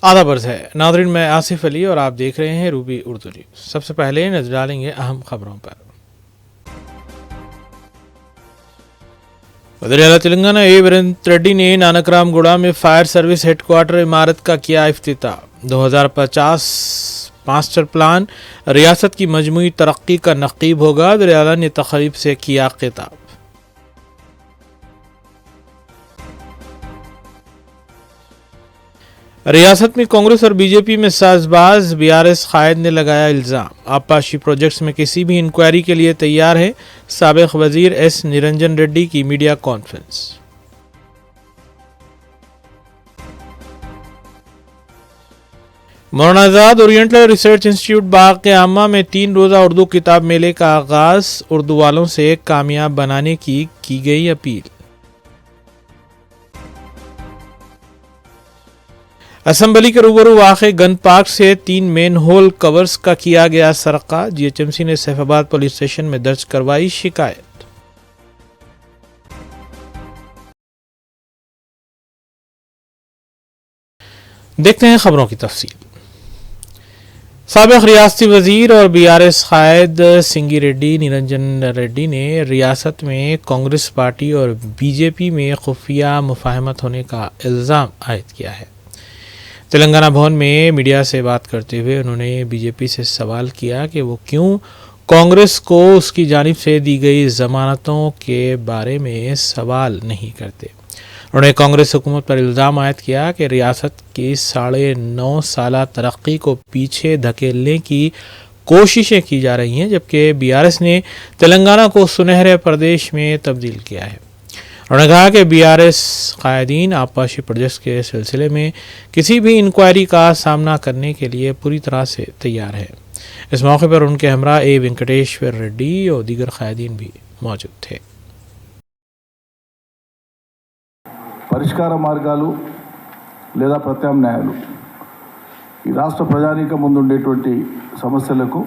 آداب عرض ہے ناظرین، میں آصف علی اور آپ دیکھ رہے ہیں روبی اردو نیوز۔ سب سے پہلے نظر ڈالیں گے اہم خبروں پر۔ وزیر اعلیٰ تلنگانہ اے ورینت ریڈی نے نانکرام گوڑہ میں فائر سروس ہیڈ کوارٹر عمارت کا کیا افتتاح۔ 2050 ماسٹر پلان ریاست کی مجموعی ترقی کا نقیب ہوگا، وزیر اعلیٰ نے تقریب سے کیا خطاب۔ ریاست میں کانگریس اور بی جے پی میں ساز باز، BRS قائد نے لگایا الزام۔ آبپاشی پروجیکٹس میں کسی بھی انکوائری کے لیے تیار ہے، سابق وزیر ایس نرنجن ریڈی کی media conference. Maulana Azad oriental research institute باغ عامہ میں 3 روزہ اردو کتاب میلے کا آغاز، اردو والوں سے کامیاب بنانے کی گئی اپیل۔ اسمبلی کے روبرو واقع گن پارک سے 3 مین ہول کورز کا کیا گیا سرقہ، GHMC نے سیف آباد پولیس اسٹیشن میں درج کروائی شکایت۔ دیکھتے ہیں خبروں کی تفصیل۔ سابق ریاستی وزیر اور BRS قائد سنگی ریڈی نرنجن ریڈی نے ریاست میں کانگریس پارٹی اور BJP میں خفیہ مفاہمت ہونے کا الزام عائد کیا ہے۔ تلنگانہ بھون میں میڈیا سے بات کرتے ہوئے انہوں نے BJP سے سوال کیا کہ وہ کیوں کانگریس کو اس کی جانب سے دی گئی ضمانتوں کے بارے میں سوال نہیں کرتے۔ انہوں نے کانگریس حکومت پر الزام عائد کیا کہ ریاست کی 9.5 سالہ ترقی کو پیچھے دھکیلنے کی کوششیں کی جا رہی ہیں، جبکہ BRS نے تلنگانہ کو سنہرے پردیش میں تبدیل کیا ہے۔ انہوں نے کہا کہ BRS قائدین آبپاشی پروجیکٹس کے سلسلے میں کسی بھی انکوائری کا سامنا کرنے کے لیے پوری طرح سے تیار ہے۔ اس موقع پر ان کے ہمراہ A وینکٹیشور ریڈی اور دیگر قائدین بھی موجود تھے۔ పరిష్కార మార్గాలు లేదా ప్రత్యామ్నాయాలు ఈ రాష్ట్ర ప్రజానీకం ముందు ఉండేటువంటి సమస్యలకు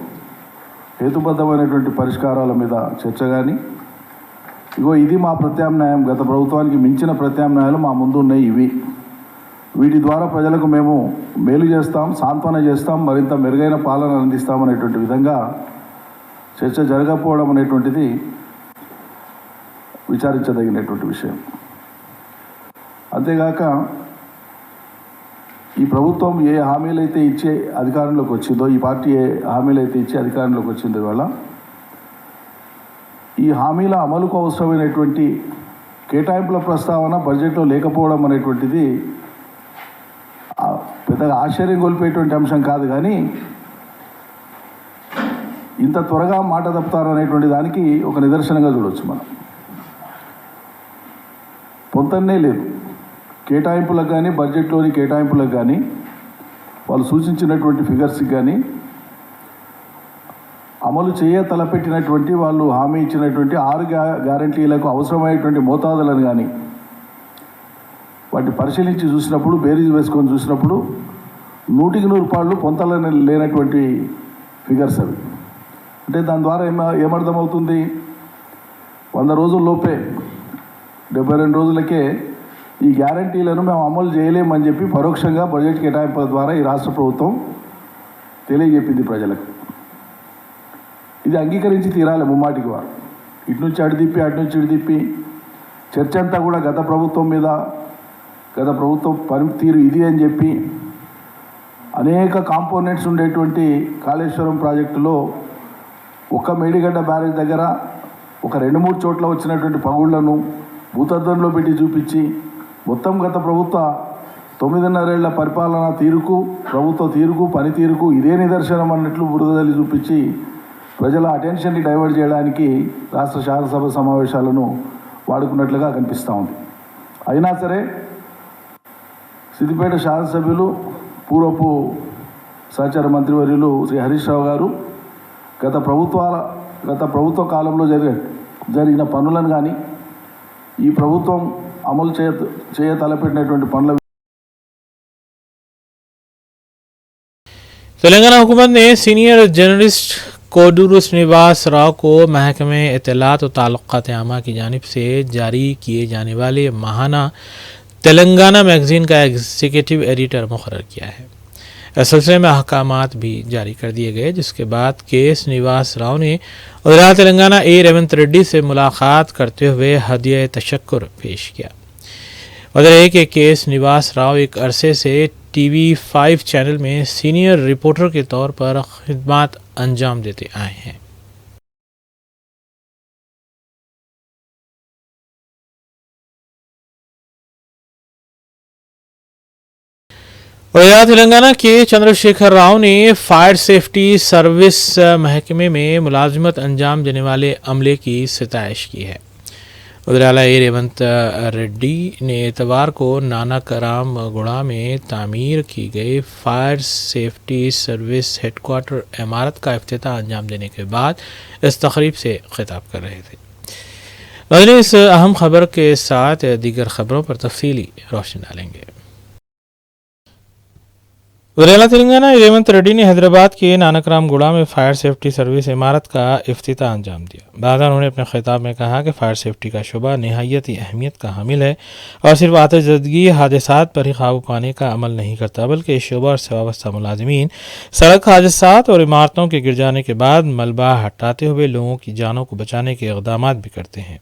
హేతుబద్ధమైనటువంటి పరిష్కారాల మీద చర్చ కానీ, ఇగో ఇది మా ప్రత్యామ్నాయం, గత ప్రభుత్వానికి మించిన ప్రత్యామ్నాయాలు మా ముందు ఉన్నాయి, వీటి ద్వారా ప్రజలకు మేము మేలు చేస్తాం, సాంత్వన చేస్తాం, మరింత మెరుగైన పాలన అందిస్తామనేటువంటి విధంగా చర్చ జరగకపోవడం అనేటువంటిది విచారించదగినటువంటి విషయం। అంతేగాక ఈ ప్రభుత్వం ఏ హామీలైతే ఇచ్చే అధికారంలోకి వచ్చిందో, ఈ పార్టీ ఏ హామీలైతే ఇచ్చే అధికారంలోకి వచ్చిందో ఇవాళ ఈ హామీల అమలుకు అవసరమైనటువంటి కేటాయింపుల ప్రస్తావన బడ్జెట్లో లేకపోవడం అనేటువంటిది పెద్దగా ఆశ్చర్యం గొలిపేటువంటి అంశం కాదు, కానీ ఇంత త్వరగా మాట తప్పుతారనేటువంటి దానికి ఒక నిదర్శనంగా చూడవచ్చు మనం। పొంతన్నే లేదు కేటాయింపులకు కానీ, బడ్జెట్లోని కేటాయింపులకు కానీ, వాళ్ళు సూచించినటువంటి ఫిగర్స్కి కానీ, అమలు తలపెట్టినటువంటి వాళ్ళు హామీ ఇచ్చినటువంటి 6 గ్యారంటీలకు అవసరమైనటువంటి మోతాదులను కానీ వాటిని పరిశీలించి చూసినప్పుడు, బేరీజ్ వేసుకొని చూసినప్పుడు 100కి 100 రూపాయలు పొంతలని లేనటువంటి ఫిగర్స్ అవి। అంటే దాని ద్వారా ఏమర్థమవుతుంది, 100 రోజుల్లోపే 72 రోజులకే ఈ గ్యారంటీలను మేము అమలు చేయలేమని చెప్పి పరోక్షంగా బడ్జెట్ కేటాయింపుల ద్వారా ఈ రాష్ట్ర ప్రభుత్వం తెలియజెప్పింది ప్రజలకు। ఇది అంగీకరించి తీరాలి ముమ్మాటికి వారు। ఇటు నుంచి అటు తిప్పి, అటు నుంచి ఇటు తిప్పి చర్చ అంతా కూడా గత ప్రభుత్వం మీద, గత ప్రభుత్వం పనితీరు ఇది అని చెప్పి అనేక కాంపోనెంట్స్ ఉండేటువంటి కాళేశ్వరం ప్రాజెక్టులో ఒక మేడిగడ్డ బ్యారేజ్ దగ్గర ఒక 2-3 చోట్ల వచ్చినటువంటి పగుళ్లను భూతద్దంలో పెట్టి చూపించి మొత్తం గత ప్రభుత్వ 9.5 ఏళ్ల పరిపాలన తీరుకు, ప్రభుత్వ తీరుకు, పనితీరుకు ఇదే నిదర్శనం అన్నట్లు బురదల్లి చూపించి ప్రజల అటెన్షన్ని డైవర్ట్ చేయడానికి రాష్ట్ర శాసనసభ సమావేశాలను వాడుకున్నట్లుగా కనిపిస్తూ ఉంది। అయినా సరే సిద్దిపేట శాసనసభ్యులు పూర్వపు సహచార మంత్రివర్యులు శ్రీ హరీష్ రావు గారు గత ప్రభుత్వ కాలంలో జరిగిన పనులను కానీ, ఈ ప్రభుత్వం అమలు తలపెట్టినటువంటి పనుల تلنگانہ حکومت نے سینئر جرنلسٹ کوڈورو سرینواس راؤ کو محکمہ اطلاعات و تعلقات عامہ کی جانب سے جاری کیے جانے والے ماہانہ तेलंगाना मैगजीन का एग्जीक्यूटिव एडिटर मुकर्रर किया है। इस सिलसिले में अहकामात भी जारी कर दिए गए, जिसके बाद के श्रीनिवास राव ने वज़ीर तेलंगाना ए रेवंत रेड्डी से मुलाकात करते हुए हदिया तशक्कुर पेश किया। वज़ीर के श्रीनिवास राव एक अरसे से TV5 चैनल में सीनियर रिपोर्टर के तौर पर खिदमत अंजाम देते आए हैं। वज़ीर तेलंगाना के चंद्रशेखर राव ने फायर सेफ्टी सर्विस महकमे में मुलाजमत अंजाम देने वाले अमले की सिताइश की है। वज़ीर आला ए रेवंत रेड्डी ने इतवार को नानकराम गुड़ा में तामीर की गई फायर सेफ्टी सर्विस हेडक्वार्टर इमारत का इफ्तिताह अंजाम देने के बाद इस तकरीब से खिताब कर रहे थे। नाज़रीन, इस अहम खबर के साथ दीगर खबरों पर तफसीली रोशनी डालेंगे। वज़ीर तेलंगाना रेवंत रेड्डी ने हैदराबाद के नानकराम गुड़ा में फायर सेफ्टी सर्विस इमारत का इफ्तिताह अंजाम दिया। बाद उन्होंने अपने खिताब में कहा कि फायर सेफ्टी का शुबा नहायत ही अहमियत का हामिल है और सिर्फ आतिशज़दगी हादसात पर ही काबू पाने का अमल नहीं करता, बल्कि इस शुबा से वाबस्ता मुलाजिमीन सड़क हादसात और इमारतों के गिर जाने के बाद मलबा हटाते हुए लोगों की जानों को बचाने के इक़दामात भी करते हैं।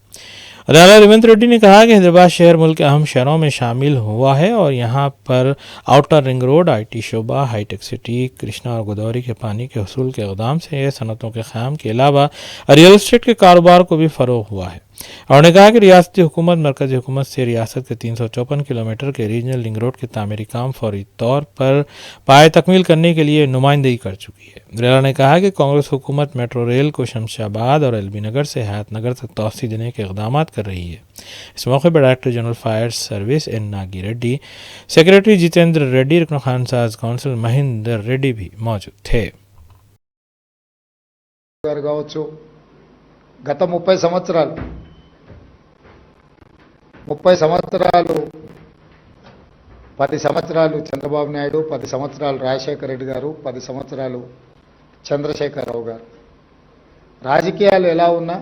रेवंत रेड्डी ने कहा कि हैदराबाद शहर मुल्क के अहम शहरों में शामिल हुआ है और यहाँ पर आउटर रिंग रोड, IT शोबा, हाईटेक सिटी, कृष्णा और गोदावरी के पानी के हसूल के इक़दाम से सनतों के क़याम के अलावा रियल एस्टेट के कारोबार को भी फ़रोग़ हुआ है। उन्होंने कहा कि रियासती हुकूमत मरकज़ी हुकूमत से रियासत के 354 किलोमीटर के रीजनल रिंग रोड के तामीरी काम फौरी तौर पर पाए तकमील करने के लिए नुमाइंदगी कर चुकी है। रेला ने कहा कि कांग्रेस हुकूमत मेट्रो रेल को शमशाबाद और LB नगर से हयात नगर तक तोसी देने के इक़दाम कर रही है। इस मौके पर director general fire service N Nagi Reddy, secretary Jitendra Reddy, रुकन खानसाज काउंसिल महेंद्र रेड्डी भी मौजूद थे। గత 30 సంవత్సరాలు 10 సంవత్సరాలు చంద్రబాబు నాయుడు, 10 సంవత్సరాలు రాజశేఖర రెడ్డి గారు, 10 సంవత్సరాలు చంద్రశేఖరరావు గారు. రాజకీయాలు ఎలా ఉన్నా,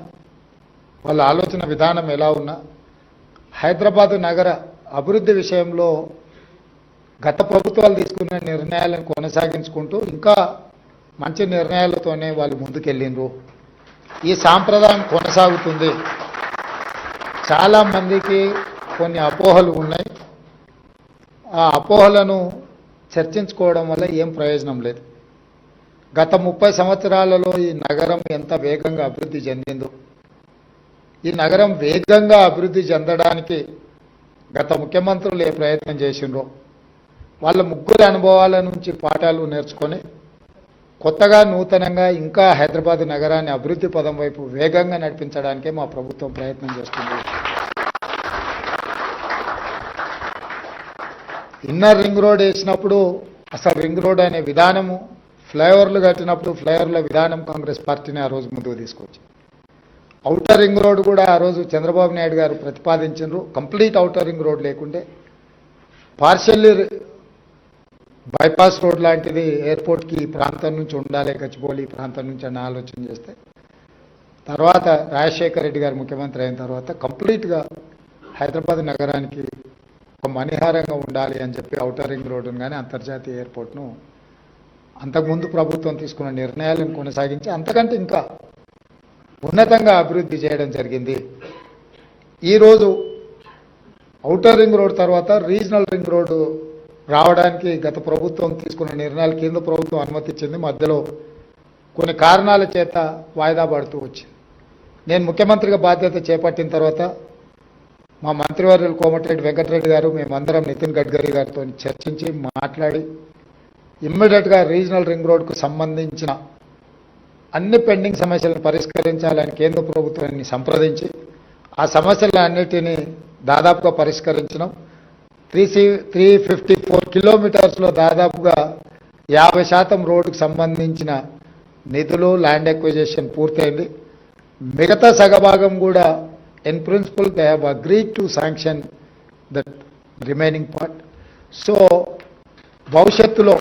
వాళ్ళ ఆలోచన విధానం ఎలా ఉన్నా, హైదరాబాద్ నగర అభివృద్ధి విషయంలో గత ప్రభుత్వాలు తీసుకున్న నిర్ణయాలను కొనసాగించుకుంటూ ఇంకా మంచి నిర్ణయాలతోనే వాళ్ళు ముందుకెళ్ళిండ్రు. ఈ సాంప్రదాయం కొనసాగుతుంది. చాలా మందికి కొన్ని అపోహలు ఉన్నాయి. ఆ అపోహలను చర్చించుకోవడం వల్ల ఏం ప్రయోజనం లేదు. గత 30 సంవత్సరాలలో ఈ నగరం ఎంత వేగంగా అభివృద్ధి చెందిందో, ఈ నగరం వేగంగా అభివృద్ధి చెందడానికి గత ముఖ్యమంత్రులు ఏ ప్రయత్నం చేసిండ్రో వాళ్ళ ముగ్గురు అనుభవాల నుంచి పాఠాలు నేర్చుకొని కొత్తగా నూతనంగా ఇంకా హైదరాబాద్ నగరాన్ని అభివృద్ధి పదం వైపు వేగంగా నడిపించడానికే మా ప్రభుత్వం ప్రయత్నం చేస్తుంది. ఇన్నర్ రింగ్ రోడ్ వేసినప్పుడు అసలు రింగ్ రోడ్ అనే విధానము, ఫ్లైఓవర్లు కట్టినప్పుడు ఫ్లైఓవర్ల విధానం కాంగ్రెస్ పార్టీని ఆ రోజు ముందుకు తీసుకొచ్చి, ఔటర్ రింగ్ రోడ్ కూడా ఆ రోజు చంద్రబాబు నాయుడు గారు ప్రతిపాదించారు. కంప్లీట్ ఔటర్ రింగ్ రోడ్ లేకుంటే పార్షియల్లీ బైపాస్ రోడ్ లాంటిది ఎయిర్పోర్ట్కి ఈ ప్రాంతం నుంచి ఉండాలి, గచ్చిబౌలి ఈ ప్రాంతం నుంచి అని ఆలోచన చేస్తే, తర్వాత రాజశేఖర రెడ్డి గారు ముఖ్యమంత్రి అయిన తర్వాత కంప్లీట్గా హైదరాబాద్ నగరానికి ఒక మణిహారంగా ఉండాలి అని చెప్పి ఔటర్ రింగ్ రోడ్డును కానీ అంతర్జాతీయ ఎయిర్పోర్ట్ను అంతకుముందు ప్రభుత్వం తీసుకున్న నిర్ణయాలను కొనసాగించి అంతకంటే ఇంకా ఉన్నతంగా అభివృద్ధి చేయడం జరిగింది. ఈరోజు ఔటర్ రింగ్ రోడ్ తర్వాత రీజనల్ రింగ్ రోడ్డు రావడానికి గత ప్రభుత్వం తీసుకున్న నిర్ణయాలు కేంద్ర ప్రభుత్వం అనుమతించింది. మధ్యలో కొన్ని కారణాల చేత వాయిదా పడుతూ వచ్చింది. నేను ముఖ్యమంత్రిగా బాధ్యత చేపట్టిన తర్వాత మా మంత్రివర్యులు కోమటిరెడ్డి వెంకటరెడ్డి గారు, మేమందరం నితిన్ గడ్కరీ గారితో చర్చించి మాట్లాడి ఇమ్మీడియట్గా రీజనల్ రింగ్ రోడ్కు సంబంధించిన అన్ని పెండింగ్ సమస్యలను పరిష్కరించాలని కేంద్ర ప్రభుత్వాన్ని సంప్రదించి ఆ సమస్యలన్నిటినీ దాదాపుగా పరిష్కరించడం. 354 కిలోమీటర్స్లో దాదాపుగా 50% రోడ్డుకు సంబంధించిన నిధులు, ల్యాండ్ ఎక్విజిషన్ పూర్తయింది. మిగతా సగభాగం కూడా in principle they have agreed to sanction that remaining part. So భవిష్యత్తులో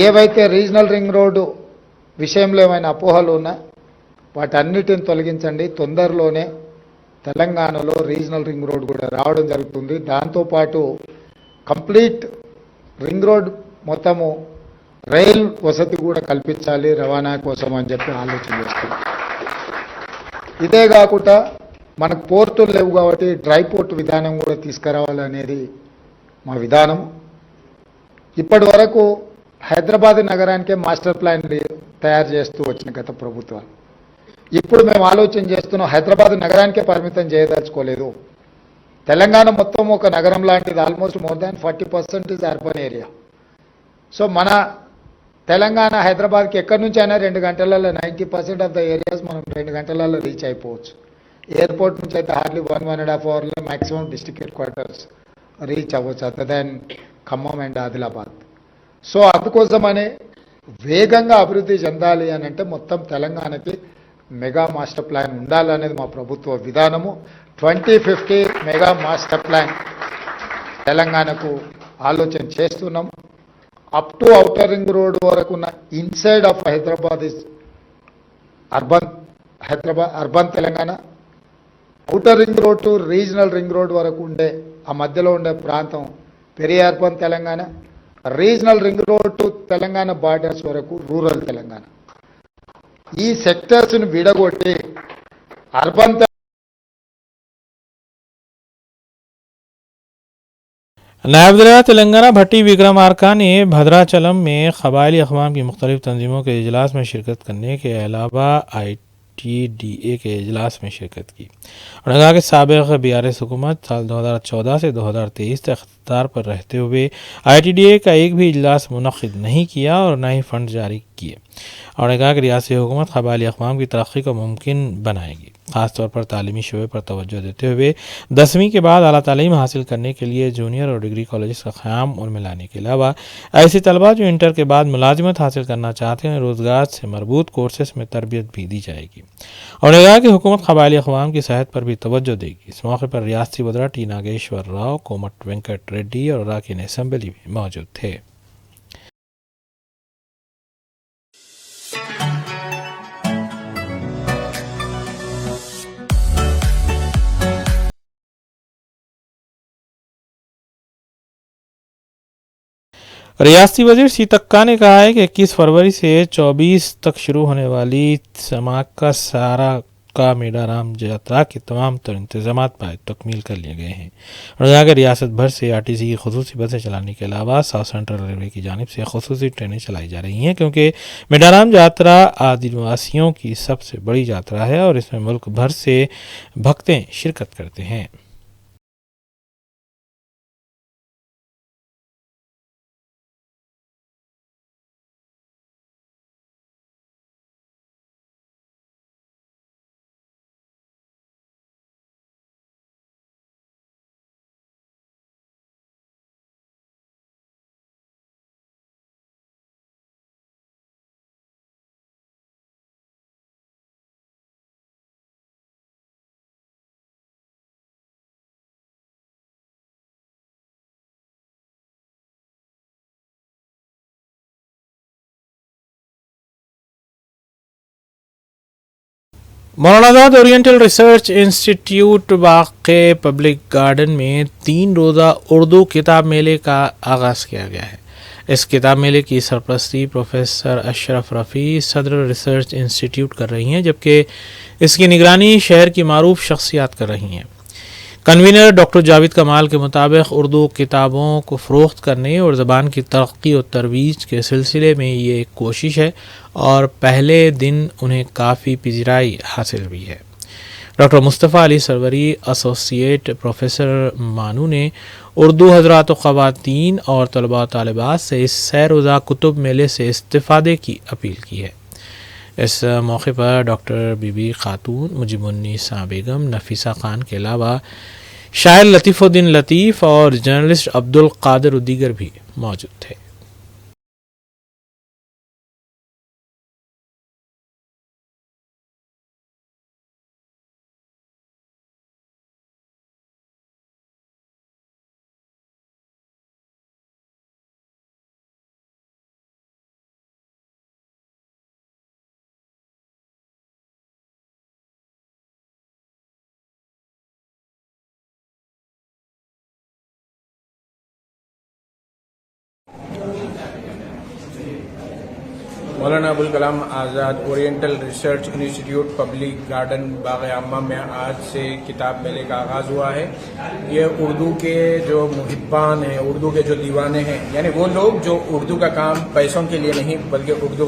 ఏవైతే రీజనల్ రింగ్ రోడ్డు విషయంలో ఏమైనా అపోహలు ఉన్నా వాటన్నిటిని తొలగించండి. తొందరలోనే తెలంగాణలో రీజనల్ రింగ్ రోడ్ కూడా రావడం జరుగుతుంది. దాంతోపాటు కంప్లీట్ రింగ్ రోడ్ మొత్తము రైల్ వసతి కూడా కల్పించాలి రవాణా కోసం అని చెప్పి ఆలోచన చేస్తున్నాం. ఇదే కాకుండా మనకు పోర్టులు లేవు కాబట్టి డ్రై పోర్ట్ విధానం కూడా తీసుకురావాలనేది మా విధానం. ఇప్పటి వరకు హైదరాబాద్ నగరానికే మాస్టర్ ప్లాన్ తయారు చేస్తూ వచ్చిన గత ప్రభుత్వాలు. ఇప్పుడు మేము ఆలోచన చేస్తున్నాం, హైదరాబాద్ నగరానికే పరిమితం చేయదలుచుకోలేదు. తెలంగాణ మొత్తం ఒక నగరం లాంటిది. Almost more than 40% is urban area. So మన తెలంగాణ హైదరాబాద్కి ఎక్కడి నుంచి అయినా 2 గంటలలో 90% ఆఫ్ ద ఏరియాస్ మనం 2 గంటలలో రీచ్ అయిపోవచ్చు. ఎయిర్పోర్ట్ నుంచి అయితే హార్డ్లీ 1.5 అవర్లో maximum district headquarters reach అవ్వచ్చు, other than Khammam and Adilabad. So అందుకోసమనే వేగంగా అభివృద్ధి చెందాలి అని అంటే మొత్తం తెలంగాణకి మెగా మాస్టర్ ప్లాన్ ఉండాలనేది మా ప్రభుత్వ విధానము. 2050 మెగా మాస్టర్ ప్లాన్ తెలంగాణకు ఆలోచన చేస్తున్నాం. Up to outer ring road వరకు ఉన్న inside of Hyderabad is urban Telangana. Outer ring road to regional ring road వరకు ఉండే ఆ మధ్యలో ఉండే ప్రాంతం peri urban Telangana. Regional ring road to Telangana borders వరకు రూరల్ తెలంగాణ. ఈ సెక్టర్స్ను విడగొట్టి అర్బన్ नायब वज़ीर तेलंगाना भट्टी विक्रमार्का ने भद्राचलम में कबायली अक़वाम की मुख्तलिफ़ तंजीमों के इजलास में शिरकत करने के अलावा ITDA के इजलास में शिरकत की। उन्होंने कहा कि साबिक़ BRS हुकूमत साल 2014 से 2023 तक इख्तियार पर रहते हुए ITDA का एक भी इजलास मुनक़्क़िद नहीं किया और न ही फ़ंड जारी किए। उन्होंने कहा कि रियासती हुकूमत कबायली अक़वाम की तरक्की को मुमकिन बनाएगी, ख़ासतौर पर तालीमी शोबे पर तवज्जो देते हुए 10वीं के बाद आला तालीम हासिल करने के लिए जूनियर और डिग्री कॉलेज का क़याम उनमें लाने के अलावा ऐसे तलबा जो इंटर के बाद मुलाजिमत हासिल करना चाहते हैं रोज़गार से मरबूत कोर्सेस में तरबियत भी दी जाएगी। उन्होंने कहा कि हुकूमत कबायली अक़वाम की सेहत पर भी तवज्जो देगी। इस मौके पर रियासती वज़रा टी नागेश्वर राव, कोमट वेंकट रेड्डी और अरकान असेंबली भी मौजूद थे। रियासती वजीर सीतक्का ने कहा है कि 21 फरवरी से 24 तक शुरू होने वाली समाका सारा का मेडाराम यात्रा के तमाम तर इंतजाम तकमील कर लिए गए हैं। उन्होंने कहा कि रियासत भर से RTC की खसूसी बसें चलाने के अलावा साउथ सेंट्रल रेलवे की जानिब से खसूसी ट्रेनें चलाई जा रही हैं, क्योंकि मेडाराम यात्रा आदिवासियों की सबसे बड़ी यात्रा है और इसमें मुल्क भर से भक्तें शिरकत करते हैं। मौलानाजाद ओरिएंटल रिसर्च इंस्टीट्यूट वाक़े पब्लिक गार्डन में 3 रोज़ा उर्दू किताब मेले का आगाज़ किया गया है। इस किताब मेले की सरपरस्ती प्रोफेसर अशरफ रफ़ी सदर रिसर्च इंस्टीट्यूट कर रही हैं, जबकि इसकी निगरानी शहर की मारूफ शख्सियात कर रही हैं। कन्वीनर डॉक्टर जावेद कमाल के मुताबिक उर्दू किताबों को फ़रोख्त करने और ज़बान की तरक्की और तरवीज के सिलसिले में ये एक कोशिश है और पहले दिन उन्हें काफ़ी पिजराई हासिल भी है। Doctor Mustafa Ali Sarwari associate professor मानू ने उर्दू हज़रात व ख़वातीन और तलबा तालिबात से इस सैर-रोज़ा कुतुब मेले से इस्तिफ़ादे की अपील की है। इस मौके पर डॉक्टर बीबी खातून, मुजिबुन्निसा बेगम, नफीसा खान के अलावा शायर लतीफ़ुद्दीन लतीफ़ और जर्नलिस्ट अब्दुल कादिर दीगर भी मौजूद थे। Maulana Abul Kalam Azad oriental research institute public garden Bagh Aama में आज से किताब मेले का आगाज़ हुआ है। ये उर्दू के जो मुहिब्बान हैं, उर्दू के जो दीवाने हैं, यानी वो लोग जो उर्दू का काम पैसों के लिए नहीं बल्कि उर्दू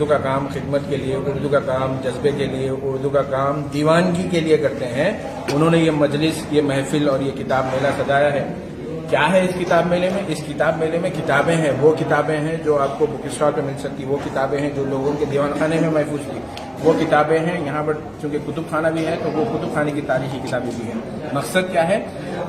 का काम खिदमत के लिए, उर्दू का काम जज्बे के लिए, उर्दू का काम दीवानगी के लिए करते हैं, उन्होंने ये मजलिस, ये महफिल और ये किताब मेला सजाया है। क्या है इस किताब मेले में? इस किताब मेले में किताबें हैं, वो किताबें हैं जो आपको बुक स्टॉल पे मिल सकती, वो किताबें हैं जो लोगों के दीवान खाने में महफूज थी, वो किताबें हैं। यहाँ पर चूंकि कुतुब खाना भी है तो वो कुतुब खाने की तारीखी किताबें भी हैं। मकसद क्या है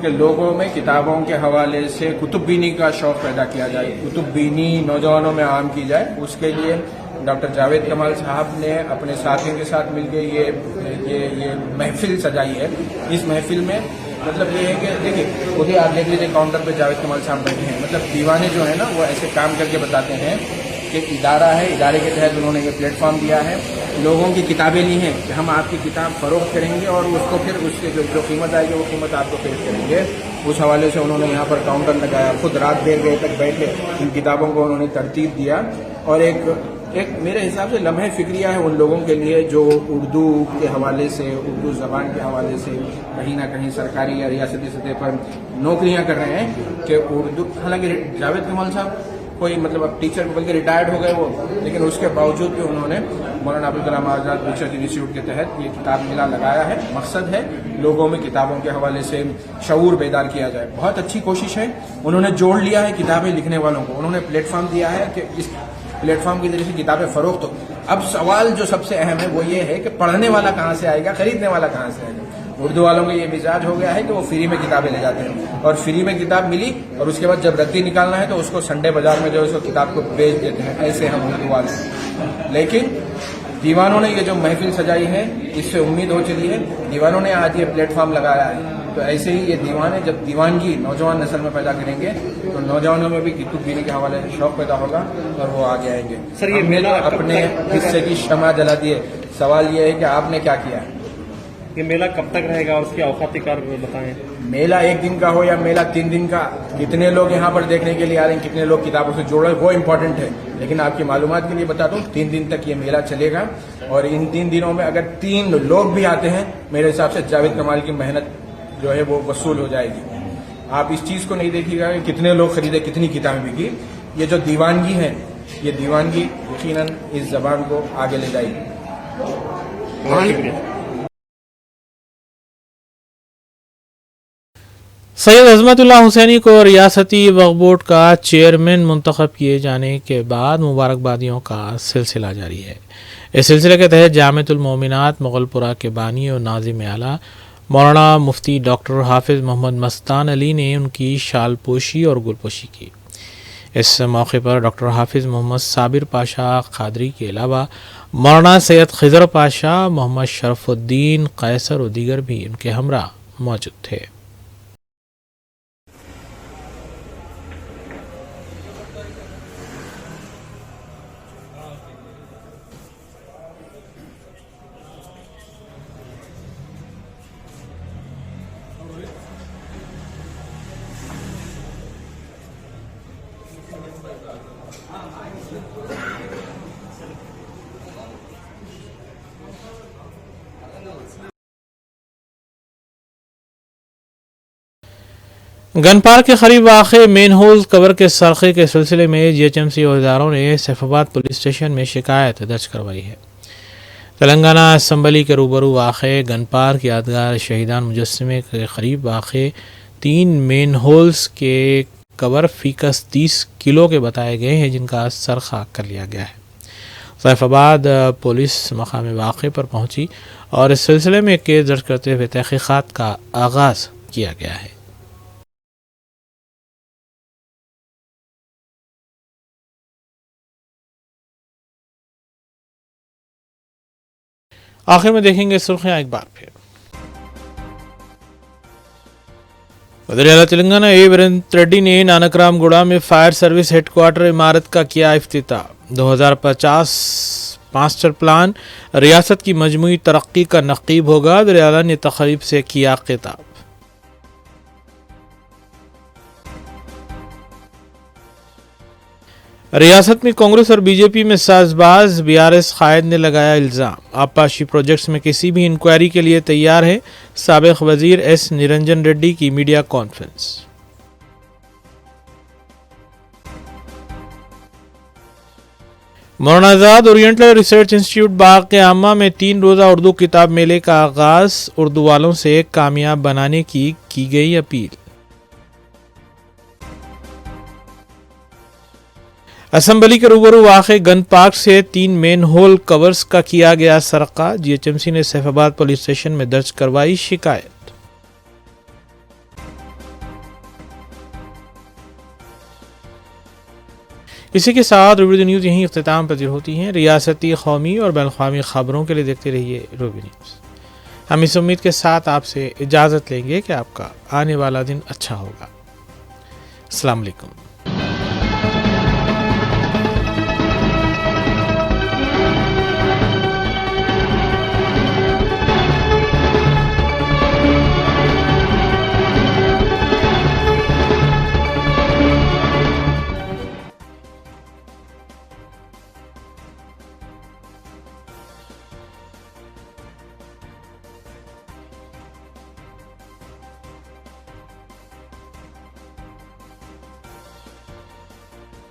कि लोगों में किताबों के हवाले से कुतुब बीनी का शौक पैदा किया जाए, कुतुब बीनी नौजवानों में आम की जाए। उसके लिए डॉक्टर जावेद कमाल साहब ने अपने साथियों के साथ मिलकर ये महफिल सजाई है। इस महफिल में मतलब ये है कि देखिए खुद ही आप देख लीजिए काउंटर पे जावेद कमाल साहब बैठे हैं। मतलब दीवाने जो है ना वो ऐसे काम करके बताते हैं कि इदारा है, इदारे के तहत उन्होंने ये प्लेटफॉर्म दिया है, लोगों की किताबें ली हैं कि हम आपकी किताब फरोख्त करेंगे और उसको फिर उसके जो कीमत आएगी वो कीमत आपको पेश करेंगे। उस हवाले से उन्होंने यहाँ पर काउंटर लगाया, खुद रात देर गए तक बैठे इन किताबों को उन्होंने तरतीब दिया। और एक मेरे हिसाब से लम्हे फिक्रिया है उन लोगों के लिए जो उर्दू के हवाले से, उर्दू ज़बान के हवाले से कहीं ना कहीं सरकारी या रियासती सतह पर नौकरियां कर रहे हैं कि उर्दू, हालांकि जावेद कमाल साहब कोई मतलब अब टीचर बल्कि रिटायर्ड हो गए वो, लेकिन उसके बावजूद भी उन्होंने मौलाना अबुल कलाम आज़ाद रिसर्च इंस्टीट्यूट के तहत ये किताब मेला लगाया है। मकसद है लोगों में किताबों के हवाले से शऊर बेदार किया जाए। बहुत अच्छी कोशिश है। उन्होंने जोड़ लिया है किताबें लिखने वालों को, उन्होंने प्लेटफॉर्म दिया है कि इस प्लेटफॉर्म के जरिए से किताबें फरोख्त हो। अब सवाल जो सबसे अहम है वो ये है कि पढ़ने वाला कहाँ से आएगा, खरीदने वाला कहाँ से आएगा। उर्दू वालों का ये मिजाज हो गया है कि वो फ्री में किताबें ले जाते हैं और फ्री में किताब मिली और उसके बाद जब रद्दी निकालना है तो उसको संडे बाजार में जो है उसको किताब को बेच देते हैं। ऐसे हम उर्दू वाले। लेकिन दीवानों ने ये जो महफिल सजाई है इससे उम्मीद हो चली है, दीवानों ने आज ये प्लेटफॉर्म लगाया है तो ऐसे ही ये दीवाने जब दीवानगी नौजवान नस्ल में पैदा करेंगे तो नौजवानों में भी कुतुब बीनी के हवाले से शौक पैदा होगा और वो आगे आएंगे। सर ये मेला अपने हिस्से की शमा जला दिए। सवाल ये है कि आपने क्या किया है? ये मेला कब तक रहेगा और उसकी औकाती कार बताएं। मेला 1 दिन का हो या मेला 3 दिन का, कितने लोग यहाँ पर देखने के लिए आ रहे हैं, कितने लोग किताबों से जुड़ रहे हैं वो इम्पोर्टेंट है। लेकिन आपकी मालूमात के लिए बता दूं 3 दिन तक ये मेला चलेगा और इन 3 दिनों में अगर 3 लोग भी आते हैं मेरे हिसाब से जावेद कमाल की मेहनत जो है वो वसूल हो जाएगी। आप इस चीज को नहीं देखिएगा कि कितने लोग खरीदे, कितनी किताबें बिकी। ये जो दीवानगी है, ये दीवानगी यकीनन इस जबान को आगे ले जाएगी। सैयद अजमतुल्लाह हुसैनी को रियासती वक्फ बोर्ड का चेयरमैन मुंतखब किए जाने के बाद मुबारकबादियों का सिलसिला जारी है। इस सिलसिले के तहत जामिअतुल मोमिनात मुगलपुरा के बानी और नाज़िम आला मौलाना मुफ्ती डॉक्टर हाफिज़ मोहम्मद मस्तान अली ने उनकी शाल पोशी और गुलपोशी की। इस मौके पर डॉक्टर हाफिज़ मोहम्मद साबिर पाशा खादरी के अलावा मौलाना सैयद खिज़र पाशा, मोहम्मद शरफुद्दीन कैसर और दीगर भी उनके हमरा मौजूद थे। गन पार्क के करीब वाक़े मेन होल कवर के सरखे के सिलसिले में जीएचएमसी अहदेदारों ने सैफाबाद पुलिस स्टेशन में शिकायत दर्ज करवाई है। तेलंगाना असम्बली के रूबरू वाक़े गन पार्क यादगार शहीदान मुजस्समे के करीब वाक़े 3 मेन होल्स के कवर फीकस 30 किलो के बताए गए हैं, जिनका सरखा कर लिया गया है। सैफाबाद पुलिस मकाम वाक़े पर पहुंची और इस सिलसिले में केस दर्ज करते हुए तहक़ीक़ात का आगाज़ किया गया है। आखिर में देखेंगे सुर्खियां एक बार फिर। वज़ीर-ए-आला तेलंगाना ए वीरेंद्र रेड्डी ने नानकराम गुड़ा में फायर सर्विस हेडक्वार्टर इमारत का किया इफ्तिताह। 2050 मास्टर प्लान रियासत की मजमूई तरक्की का नक़ीब होगा। वज़ीर-ए-आला ने तक़रीब से किया खिताब। रियासत में कांग्रेस और बीजेपी में साजबाज बीआरएस कायद ने लगाया इल्ज़ाम। आबपाशी प्रोजेक्ट्स में किसी भी इंक्वायरी के लिए तैयार है। साबिक वजीर एस निरंजन रेड्डी की media conference. Maulana Azad oriental research institute बाग आमा में 3 रोज़ा उर्दू किताब मेले का आगाज। उर्दू वालों से कामयाब बनाने की गई अपील। असम्बली के रूबरू वाक़े गन पार्क से 3 मेन होल कवर्स का किया गया सरका। जीएचएमसी ने सैफाबाद पुलिस स्टेशन में दर्ज करवाई शिकायत। इसी के साथ रूबी न्यूज़ यहीं इख्तिताम पजीर होती हैं। रियासती, कौमी और बैनुल-अक़वामी खबरों के लिए देखते रहिए रूबी न्यूज़। हम इस उम्मीद के साथ आपसे इजाज़त लेंगे कि आपका आने वाला दिन अच्छा होगा। अस्सलाम वालेकुम।